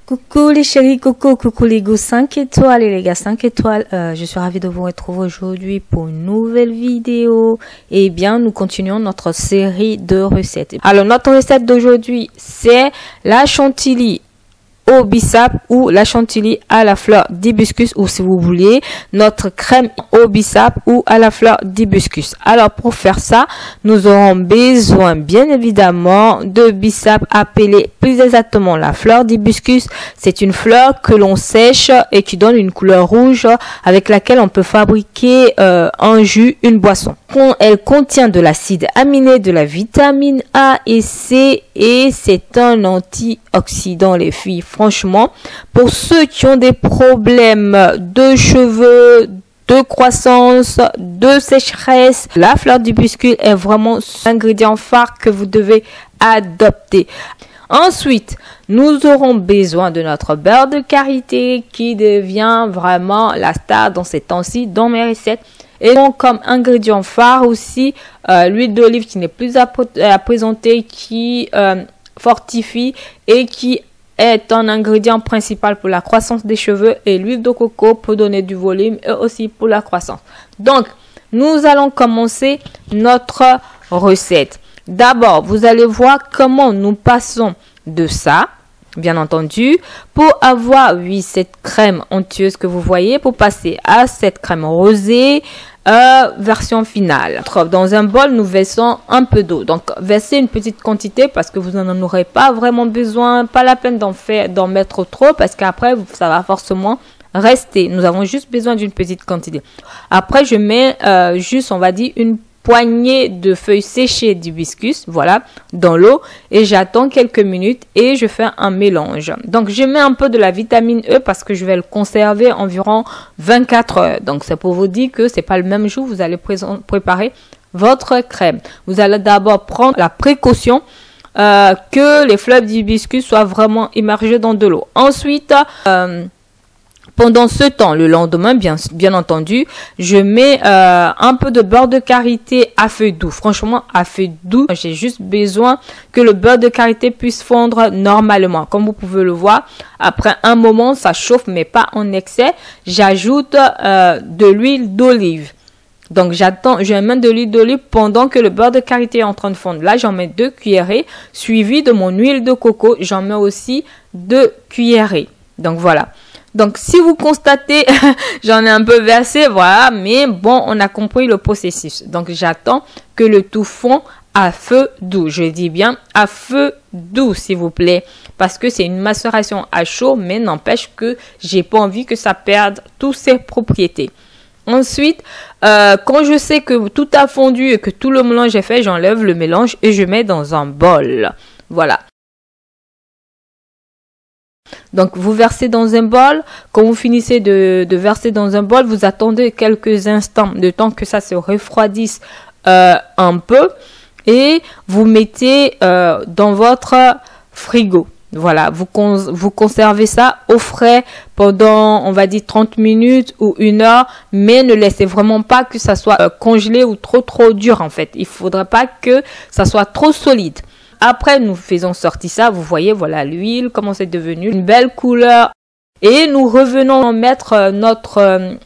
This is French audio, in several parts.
Coucou les chéris, coucou les goûts 5 étoiles et les gars 5 étoiles. Je suis ravie de vous retrouver aujourd'hui pour une nouvelle vidéo. Et bien, nous continuons notre série de recettes. Alors, notre recette d'aujourd'hui, c'est la chantilly au bissap ou la chantilly à la fleur d'hibiscus, ou si vous voulez notre crème au bissap ou à la fleur d'hibiscus. Alors pour faire ça, nous aurons besoin bien évidemment de bissap appelé plus exactement la fleur d'hibiscus. C'est une fleur que l'on sèche et qui donne une couleur rouge avec laquelle on peut fabriquer un jus, une boisson. Elle contient de l'acide aminé, de la vitamine A et C et c'est un antioxydant les filles. Franchement, pour ceux qui ont des problèmes de cheveux, de croissance, de sécheresse, la fleur d'hibiscus est vraiment l'ingrédient phare que vous devez adopter. Ensuite, nous aurons besoin de notre beurre de karité qui devient vraiment la star dans ces temps-ci dans mes recettes. Et donc, comme ingrédient phare aussi, l'huile d'olive qui n'est plus à présenter, qui fortifie et qui est un ingrédient principal pour la croissance des cheveux, et l'huile de coco pour donner du volume et aussi pour la croissance. Donc, nous allons commencer notre recette. D'abord, vous allez voir comment nous passons de ça, bien entendu, pour avoir, oui, cette crème onctueuse que vous voyez, pour passer à cette crème rosée, version finale. Dans un bol, nous versons un peu d'eau. Donc, versez une petite quantité parce que vous n'en aurez pas vraiment besoin. Pas la peine d'en mettre trop parce qu'après, ça va forcément rester. Nous avons juste besoin d'une petite quantité. Après, je mets juste, on va dire, une poignée de feuilles séchées d'hibiscus, voilà, dans l'eau, et j'attends quelques minutes et je fais un mélange. Donc je mets un peu de la vitamine E parce que je vais le conserver environ 24 heures. Donc c'est pour vous dire que c'est pas le même jour, vous allez préparer votre crème. Vous allez d'abord prendre la précaution que les fleurs d'hibiscus soient vraiment immergées dans de l'eau. Ensuite, pendant ce temps, le lendemain, bien entendu, je mets un peu de beurre de karité à feu doux. Franchement, à feu doux, j'ai juste besoin que le beurre de karité puisse fondre normalement. Comme vous pouvez le voir, après un moment, ça chauffe, mais pas en excès. J'ajoute de l'huile d'olive. Donc, je mets de l'huile d'olive pendant que le beurre de karité est en train de fondre. Là, j'en mets 2 cuillerées, suivi de mon huile de coco. J'en mets aussi 2 cuillerées. Donc, voilà. Donc, si vous constatez, j'en ai un peu versé, voilà, mais bon, on a compris le processus. Donc, j'attends que le tout fond à feu doux. Je dis bien à feu doux, s'il vous plaît, parce que c'est une macération à chaud, mais n'empêche que j'ai pas envie que ça perde toutes ses propriétés. Ensuite, quand je sais que tout a fondu et que tout le mélange est fait, j'enlève le mélange et je mets dans un bol. Voilà. Donc, vous versez dans un bol. Quand vous finissez de verser dans un bol, vous attendez quelques instants, de temps que ça se refroidisse un peu. Et vous mettez dans votre frigo. Voilà, vous conservez ça au frais pendant, on va dire, 30 minutes ou 1 heure. Mais ne laissez vraiment pas que ça soit congelé ou trop dur, en fait. Il ne faudrait pas que ça soit trop solide. Après, nous faisons sortir ça. Vous voyez, voilà l'huile, comment c'est devenu. Une belle couleur. Et nous revenons mettre notre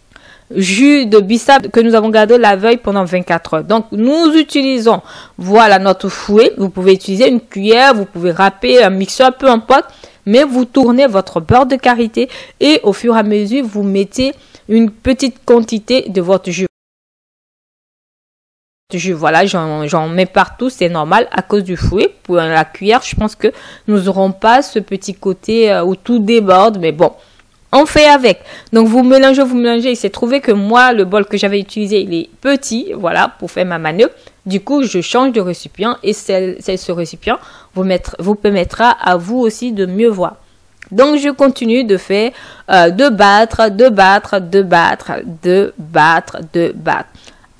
jus de bissap que nous avons gardé la veille pendant 24 heures. Donc, nous utilisons, voilà, notre fouet. Vous pouvez utiliser une cuillère, vous pouvez râper un mixeur, peu importe. Mais vous tournez votre beurre de karité et au fur et à mesure, vous mettez une petite quantité de votre jus. Voilà, j'en mets partout, c'est normal à cause du fouet. Pour la cuillère, je pense que nous n'aurons pas ce petit côté où tout déborde, mais bon, on fait avec. Donc vous mélangez. Il s'est trouvé que moi, le bol que j'avais utilisé, il est petit, voilà, pour faire ma manœuvre. Du coup, je change de récipient et ce récipient vous permettra à vous aussi de mieux voir. Donc, je continue de faire, de battre.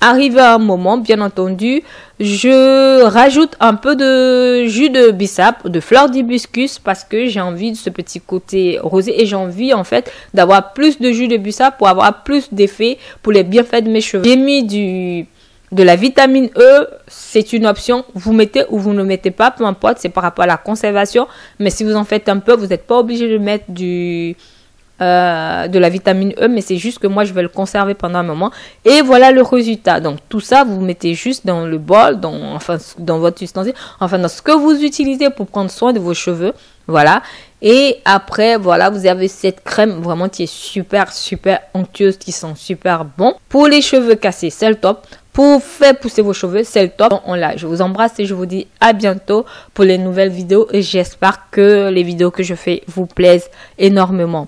Arrivé à un moment, bien entendu, je rajoute un peu de jus de bissap, de fleur d'hibiscus, parce que j'ai envie de ce petit côté rosé et j'ai envie en fait d'avoir plus de jus de bissap pour avoir plus d'effet pour les bienfaits de mes cheveux. J'ai mis de la vitamine E, c'est une option. Vous mettez ou vous ne mettez pas, peu importe, c'est par rapport à la conservation. Mais si vous en faites un peu, vous n'êtes pas obligé de mettre de la vitamine E, mais c'est juste que moi, je vais le conserver pendant un moment. Et voilà le résultat. Donc, tout ça, vous mettez juste dans le bol, dans votre ustensile, enfin, dans ce que vous utilisez pour prendre soin de vos cheveux. Voilà. Et après, voilà, vous avez cette crème vraiment qui est super, super onctueuse, qui sent super bon. Pour les cheveux cassés, c'est le top. Pour faire pousser vos cheveux, c'est le top. Je vous embrasse et je vous dis à bientôt pour les nouvelles vidéos. Et j'espère que les vidéos que je fais vous plaisent énormément.